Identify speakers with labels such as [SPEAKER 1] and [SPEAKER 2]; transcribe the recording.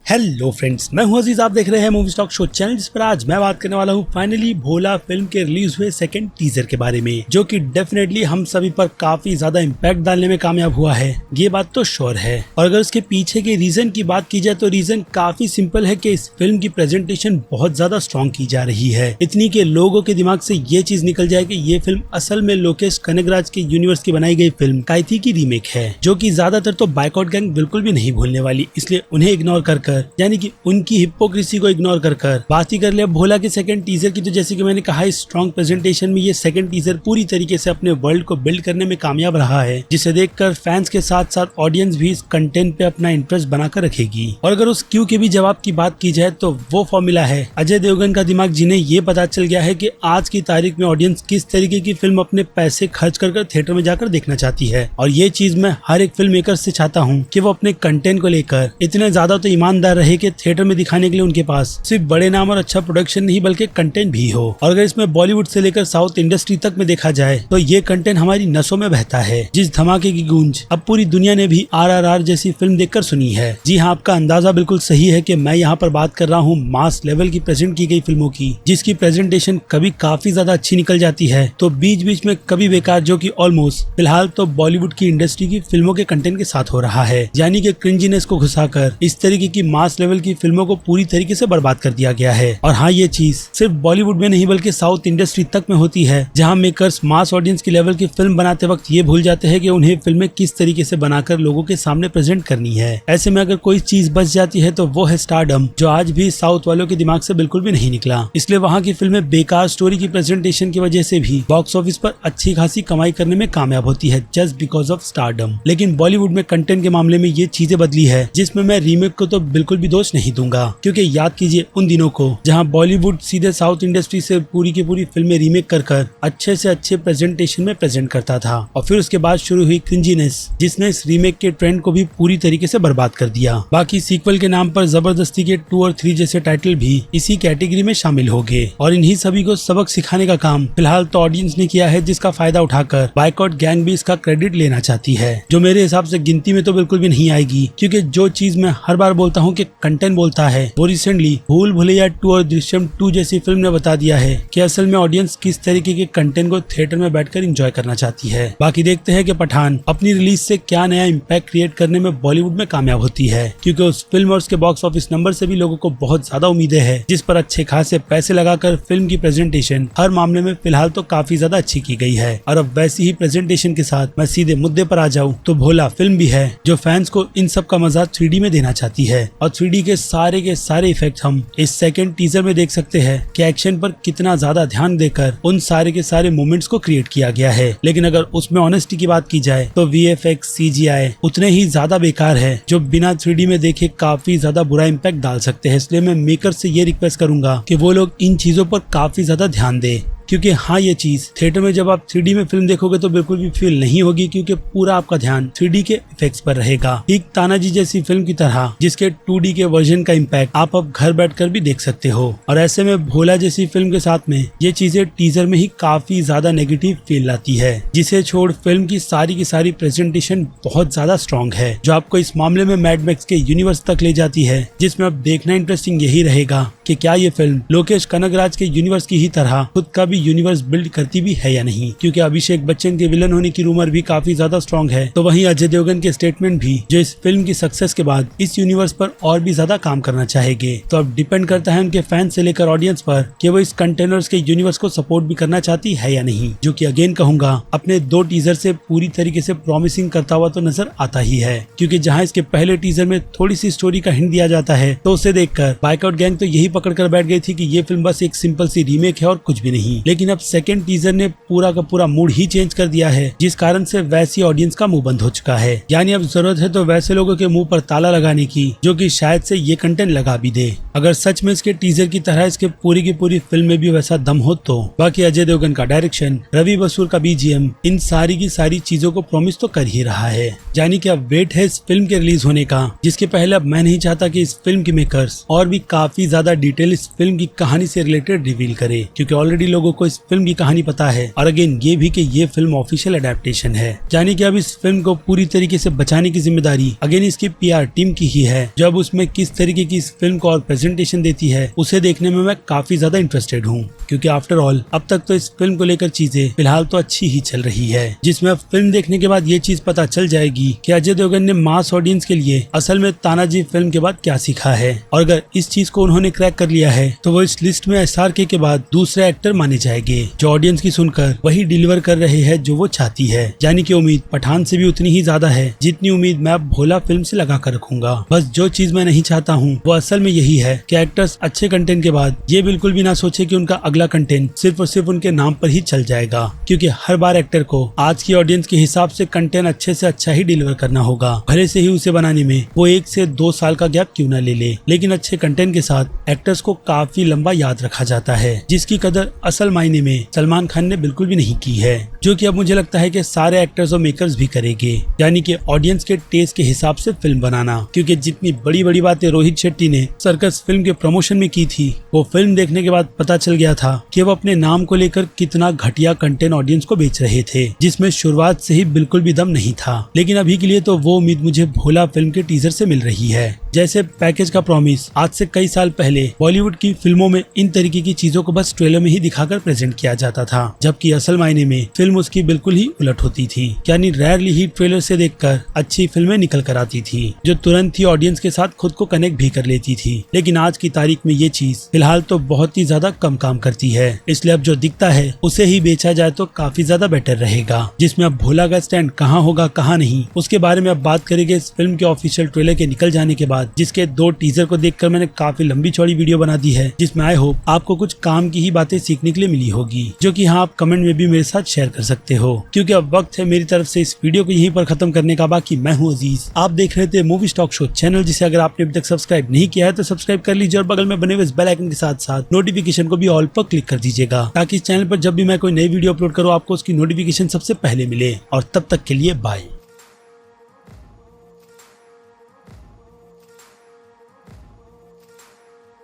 [SPEAKER 1] Hello friends, मैं हूं अजीज। आप देख रहे हैं मूवी स्टॉक शो चैनल, जिस पर आज मैं बात करने वाला हूं फाइनली भोला फिल्म के रिलीज हुए सेकंड टीजर के बारे में, जो कि डेफिनेटली हम सभी पर काफी ज्यादा इम्पैक्ट डालने में कामयाब हुआ है, ये बात तो श्योर है। और अगर उसके पीछे के रीजन की बात की जाए तो रीजन काफी सिंपल है कि इस फिल्म की प्रेजेंटेशन बहुत ज्यादा स्ट्रॉन्ग की जा रही है। इतनी के लोगों के दिमाग से ये चीज निकल जाए कि ये फिल्म असल में लोकेश कनगराज के यूनिवर्स की बनाई गई फिल्म काइथी की रीमेक है, जो की ज्यादातर तो बायकॉट गैंग बिल्कुल भी नहीं भूलने वाली। इसलिए उन्हें इग्नोर कर यानी कि उनकी हिपोक्रेसी को इग्नोर कर बात ही कर ले भोला के सेकंड टीजर की। तो जैसे कि मैंने कहा, स्ट्रॉन्ग प्रेजेंटेशन में ये सेकंड टीजर पूरी तरीके से अपने वर्ल्ड को बिल्ड करने में कामयाब रहा है, जिसे देखकर फैंस के साथ साथ ऑडियंस भी इस कंटेंट पे अपना इंटरेस्ट बनाकर रखेगी। और अगर उस क्यों के भी जवाब की बात की जाए तो वो फॉर्मूला है अजय देवगन का दिमाग, जिन्हें ये पता चल गया है कि आज की तारीख में ऑडियंस किस तरीके की फिल्म अपने पैसे खर्च कर थिएटर में जाकर देखना चाहती है। और ये चीज मैं हर एक फिल्म मेकर से चाहता हूँ कि वो अपने कंटेंट को लेकर इतने ज्यादा तो ईमानदार रहे कि थिएटर में दिखाने के लिए उनके पास सिर्फ बड़े नाम और अच्छा प्रोडक्शन नहीं बल्कि कंटेंट भी हो। और अगर इसमें बॉलीवुड से लेकर साउथ इंडस्ट्री तक में देखा जाए तो ये कंटेंट हमारी नसों में बहता है। जिस धमाके की गूंज अब पूरी दुनिया ने भी RRR जैसी फिल्म देखकर सुनी है। जी हाँ, आपका अंदाजा बिल्कुल सही है कि मैं यहाँ पर बात कर रहा हूँ मास लेवल की प्रेजेंट की गई फिल्मों की, जिसकी प्रेजेंटेशन कभी काफी ज्यादा अच्छी निकल जाती है तो बीच बीच में कभी बेकार, जो की ऑलमोस्ट फिलहाल तो बॉलीवुड की इंडस्ट्री की फिल्मों के कंटेंट के साथ हो रहा है। यानी कि क्रिंजीनेस को घुसाकर इस तरीके की मास लेवल की फिल्मों को पूरी तरीके से बर्बाद कर दिया गया है। और हाँ, ये चीज सिर्फ बॉलीवुड में नहीं बल्कि साउथ इंडस्ट्री तक में होती है, जहाँ मेकर्स मास ऑडियंस की लेवल की फिल्म बनाते वक्त ये भूल जाते हैं कि उन्हें फिल्में किस तरीके से बनाकर लोगों के सामने प्रेजेंट करनी है। ऐसे में अगर कोई चीज बच जाती है तो वो है स्टारडम, जो आज भी साउथ वालों के दिमाग से बिल्कुल भी नहीं निकला। इसलिए वहाँ की फिल्में बेकार स्टोरी की प्रेजेंटेशन की वजह से भी बॉक्स ऑफिस पर अच्छी खासी कमाई करने में कामयाब होती है, जस्ट बिकॉज ऑफ स्टारडम। लेकिन बॉलीवुड में कंटेंट के मामले में ये चीजें बदली है, जिसमें मैं रीमेक को तो बिल्कुल भी दोष नहीं दूंगा, क्योंकि याद कीजिए उन दिनों को जहां बॉलीवुड सीधे साउथ इंडस्ट्री से पूरी की पूरी फिल्में रीमेक कर अच्छे से अच्छे प्रेजेंटेशन में प्रेजेंट करता था। और फिर उसके बाद शुरू हुई क्रिंजीनेस, जिसने इस रीमेक के ट्रेंड को भी पूरी तरीके से बर्बाद कर दिया। बाकी सीक्वल के नाम पर जबरदस्ती के 2 और 3 जैसे टाइटल भी इसी कैटेगरी में शामिल हो गए। और इन्हीं सभी को सबक सिखाने का काम फिलहाल तो ऑडियंस ने किया है, जिसका फायदा उठाकर बायकॉट गैंग भी इसका क्रेडिट लेना चाहती है, जो मेरे हिसाब से गिनती में तो बिल्कुल भी नहीं आएगी। क्योंकि जो चीज मैं हर बार बोलता हूँ कि कंटेंट बोलता है, वो रिसेंटली भूल भुलैया 2 और दृश्यम 2 जैसी फिल्म ने बता दिया है कि असल में ऑडियंस किस तरीके के कंटेंट को थिएटर में बैठकर एंजॉय करना चाहती है। बाकी देखते हैं कि पठान अपनी रिलीज से क्या नया इम्पैक्ट क्रिएट करने में बॉलीवुड में कामयाब होती है, क्योंकि उस फिल्म और उसके बॉक्स ऑफिस नंबर से भी लोगों को बहुत ज्यादा उम्मीदें हैं, जिस पर अच्छे खासे पैसे लगाकर फिल्म की प्रेजेंटेशन हर मामले में फिलहाल तो काफी ज्यादा अच्छी की गई है। और अब वैसी ही प्रेजेंटेशन के साथ मैं सीधे मुद्दे पर आ जाऊँ तो भोला फिल्म भी है, जो फैंस को इन सब का मजा 3D में देना चाहती है। और 3D के सारे इफेक्ट हम इस सेकंड टीजर में देख सकते हैं कि एक्शन पर कितना ज्यादा ध्यान देकर उन सारे के सारे मोमेंट्स को क्रिएट किया गया है। लेकिन अगर उसमें ऑनेस्टी की बात की जाए तो VFX CGI उतने ही ज्यादा बेकार है, जो बिना 3D में देखे काफी ज्यादा बुरा इम्पैक्ट डाल सकते हैं। इसलिए मैं मेकर से ये रिक्वेस्ट करूंगा कि वो लोग इन चीजों पर काफी ज्यादा ध्यान दे, क्योंकि हाँ, ये चीज थिएटर में जब आप 3D में फिल्म देखोगे तो बिल्कुल भी फील नहीं होगी, क्योंकि पूरा आपका ध्यान 3D के इफेक्ट्स पर रहेगा। ठीक तानाजी जैसी फिल्म की तरह, जिसके 2D के वर्जन का इम्पैक्ट आप अब घर बैठकर भी देख सकते हो। और ऐसे में भोला जैसी फिल्म के साथ में ये चीजें टीजर में ही काफी ज्यादा नेगेटिव फील लाती है, जिसे छोड़ फिल्म की सारी प्रेजेंटेशन बहुत ज्यादा स्ट्रॉन्ग है, जो आपको इस मामले में मैड मैक्स के यूनिवर्स तक ले जाती है, जिसमें अब देखना इंटरेस्टिंग यही रहेगा कि क्या ये फिल्म लोकेश कनगराज के यूनिवर्स की ही तरह खुद का भी यूनिवर्स बिल्ड करती भी है या नहीं। क्योंकि अभिषेक बच्चन के विलन होने की रूमर भी काफी ज्यादा स्ट्रॉन्ग है, तो वहीं अजय देवगन के स्टेटमेंट भी, जो इस फिल्म की सक्सेस के बाद इस यूनिवर्स पर और भी ज्यादा काम करना चाहेंगे। तो अब डिपेंड करता है उनके फैंस से लेकर ऑडियंस पर कि वो इस कंटेनर्स के यूनिवर्स को सपोर्ट भी करना चाहती है या नहीं, जो कि अगेन कहूंगा अपने 2 टीजर से पूरी तरीके से प्रॉमिसिंग करता हुआ तो नजर आता ही है। क्योंकि जहाँ इसके पहले टीजर में थोड़ी सी स्टोरी का हिंट दिया जाता है, तो उसे देखकर बायकॉट गैंग तो यही पकड़ कर बैठ गई थी कि ये फिल्म बस एक सिंपल सी रीमेक है और कुछ भी नहीं। लेकिन अब सेकंड टीजर ने पूरा का पूरा मूड ही चेंज कर दिया है, जिस कारण से वैसी ऑडियंस का मुंह बंद हो चुका है। यानी अब जरूरत है तो वैसे लोगों के मुंह पर ताला लगाने की, जो कि शायद से ये कंटेंट लगा भी दे, अगर सच में इसके टीजर की तरह इसके पूरी की पूरी फिल्म में भी वैसा दम हो तो। बाकी अजय देवगन का डायरेक्शन, रवि बसूर का BGM, इन सारी की सारी चीजों को प्रॉमिस तो कर ही रहा है। यानी कि अब वेट है इस फिल्म के रिलीज होने का, जिसके पहले अब मैं नहीं चाहता कि इस फिल्म के मेकर्स और भी काफी ज्यादा डिटेल इस फिल्म की कहानी से रिलेटेड रिवील करे, क्योंकि ऑलरेडी लोगों को इस फिल्म की कहानी पता है, और अगेन ये भी कि ये फिल्म ऑफिशियल अडेप्टेशन है, यानी कि अब इस फिल्म को पूरी तरीके से बचाने की जिम्मेदारी अगेन इसकी PR टीम की ही है। जब उसमें किस तरीके की इस फिल्म को और प्रेजेंटेशन देती है उसे देखने में मैं काफी ज्यादा इंटरेस्टेड हूँ, क्योंकि आफ्टर ऑल अब तक तो इस फिल्म को लेकर चीजें फिलहाल तो अच्छी ही चल रही है, जिसमें अब फिल्म देखने के बाद ये चीज पता चल जाएगी कि अजय देवगन ने मास ऑडियंस के लिए असल में तानाजी फिल्म के बाद क्या सीखा है, और अगर इस चीज को उन्होंने क्रैक कर लिया है तो वो इस लिस्ट में SRK के बाद दूसरे एक्टर माने जाएंगे जो ऑडियंस की सुनकर वही डिलीवर कर रहे हैं जो वो चाहती है। यानी कि उम्मीद पठान से भी उतनी ही ज्यादा है जितनी उम्मीद मैं अब भोला फिल्म से लगा कर रखूंगा। बस जो चीज मैं नहीं चाहता हूँ वो असल में यही है कि एक्टर्स अच्छे कंटेंट के बाद ये बिल्कुल भी ना सोचे कि उनका अगला कंटेंट सिर्फ और सिर्फ उनके नाम पर ही चल जाएगा, क्योंकि हर बार एक्टर को आज की ऑडियंस के हिसाब से कंटेंट अच्छे से अच्छा ही डिलीवर करना होगा, भले से ही उसे बनाने में वो 1 से 2 साल का गैप क्यों न ले ले। लेकिन अच्छे कंटेंट के साथ एक्टर्स को काफी लंबा याद रखा जाता है, जिसकी कदर असल मायने में सलमान खान ने बिल्कुल भी नहीं की है, जो कि अब मुझे लगता है कि सारे एक्टर्स और मेकर्स भी करेंगे, यानी कि ऑडियंस के टेस्ट के हिसाब से फिल्म बनाना। क्योंकि जितनी बड़ी बड़ी बातें रोहित शेट्टी ने सर्कस फिल्म के प्रमोशन में की थी, वो फिल्म देखने के बाद पता चल गया था कि वो अपने नाम को लेकर कितना घटिया कंटेंट ऑडियंस को बेच रहे थे, जिसमें शुरुआत से ही बिल्कुल भी दम नहीं था। लेकिन अभी के लिए तो वो उम्मीद मुझे भोला फिल्म के टीजर से मिल रही है। जैसे पैकेज का प्रॉमिस आज से कई साल पहले बॉलीवुड की फिल्मों में इन तरीके की चीजों को बस ट्रेलर में ही दिखाकर प्रेजेंट किया जाता था, जबकि असल मायने में फिल्म उसकी बिल्कुल ही उलट होती थी। यानी रेयरली ही ट्रेलर से देखकर अच्छी फिल्में निकल कर आती थी, जो तुरंत ही ऑडियंस के साथ खुद को कनेक्ट भी कर लेती थी। लेकिन आज की तारीख में ये चीज फिलहाल तो बहुत ही ज्यादा कम काम करती है, इसलिए अब जो दिखता है उसे ही बेचा जाए तो काफी ज्यादा बेटर रहेगा। जिसमें अब भोला का स्टैंड कहाँ होगा कहाँ नहीं, उसके बारे में अब बात करेंगे इस फिल्म के ऑफिशियल ट्रेलर के निकल जाने के बाद, जिसके 2 टीजर को देखकर मैंने काफी लंबी चौड़ी वीडियो बना दी है, जिसमें आई होप आपको कुछ काम की ही बातें सीखने के लिए मिली होगी, जो कि हाँ आप कमेंट में भी मेरे साथ शेयर कर सकते हो। क्योंकि अब वक्त है मेरी तरफ से इस वीडियो को यहीं पर खत्म करने का। बाकी मैं हूँ अजीज, आप देख रहे थे मूवी स्टॉक शो चैनल, जिसे अगर आपने अभी तक सब्सक्राइब नहीं किया है तो सब्सक्राइब कर लीजिए, और बगल में बने हुए इस बेल आइकन के साथ साथ नोटिफिकेशन को भी ऑल पर क्लिक कर दीजिएगा, ताकि इस चैनल पर जब भी मैं कोई नई वीडियो अपलोड करूँ आपको उसकी नोटिफिकेशन सबसे पहले मिले। और तब तक के लिए बाय।